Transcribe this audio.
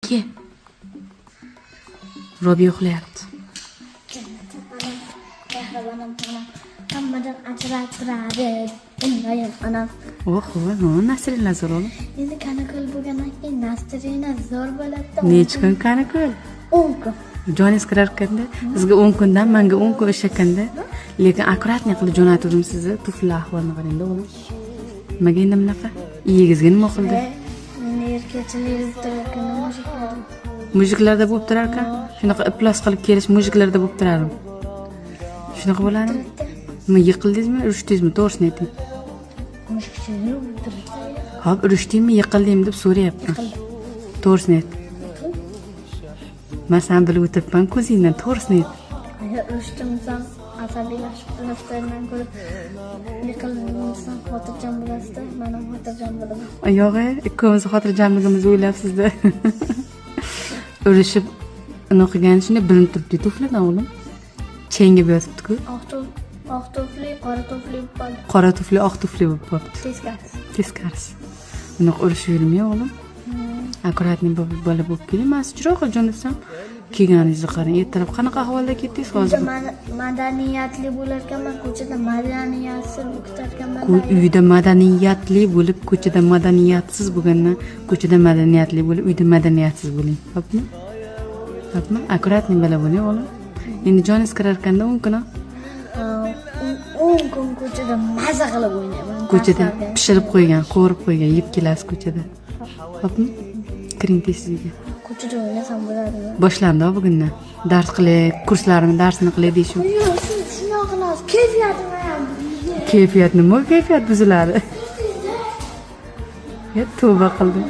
Ke. Robi uxlayapti. Hammadan ajralib turadi. Undan anam. Oho, Nasrina zo'r oğlum. Endi kanakul bo'lgandan keyin Nasrina zo'r bo'ladi. Necha kun kanakul? 10 kun. Joningiz kirar ekanda, sizga 10 kundan menga 10 kun ishakanda, lekin akkuratni qilib jo'natdim sizni. Tufli ahvolni qarang-da o'g'lim. Nimaga endi bunaqa? Iyigizga nima qildi? Meni erkakchilik turarkan mujiklar. Mujiklarda bo'lib turar ekan. Shunaqa iplos qilib kelish mujiklarda bo'lib turardim. Shunaqa bo'ladi. Nima yiqildingizmi, urushdingizmi? To'g'risini ayting. Mujikchilik turardi. Hop, urushdingmi, yiqildingmi deb so'rayapman. To'g'risini ayt. Men sen bilib o'tiribman ko'zingdan, to'g'risini ayt. Agar urishtimsan, asabiylashib turibsan, ko'rib yiqilmasam xotirjam bo'lasizda, men ham xotirjam bo'laman. Yo'q, ikkovimiz xotirjamligimizni o'ylabsiz-da. Urishib uni qilgani shuni bilinib turibdi tuflidan o'g'lim. Chengib yotibdi-ku. Oq tufli, qora tufli bo'lib. Qora tufli, oq tufli bo'lib qolibdi. Teskarisi. Teskarisi. Uni urishib yurmay o'g'lim. Akkuratni bola bo'lib keling. Men siz juda xiljon desam, kelganingizni qarang. Ertalab qanaqa ahvolda ketdingiz hozir? Madaniyatli bo'lar ekanman, ko'chada madaniyatsiz o'qitar ekanman. Uyda madaniyatli bo'lib, ko'chada madaniyatsiz bo'lgandan, ko'chada madaniyatli bo'lib, uyda madaniyatsiz bo'ling. Xo'pmi? Xo'pmi? Akkuratni bola bo'ling o'g'lim. Endi joningiz kirar ekanda 10 kun. 10 kun ko'chada maza qilib o'ynayman. Ko'chada pishirib qo'ygan, qovurib qo'ygan, yeb kelasiz ko'chada. Xo'pmi? Kiring tezligiga. Ko'chada o'ynasam bo'ladimi? Boshlandi bugundan. Dars qilay, kurslarni darsini qilay deysiz. Yo'q, siz shunday qilasiz. Kayfiyatim ham. Kayfiyat nima? Kayfiyat buziladi. Ya tavba qildim.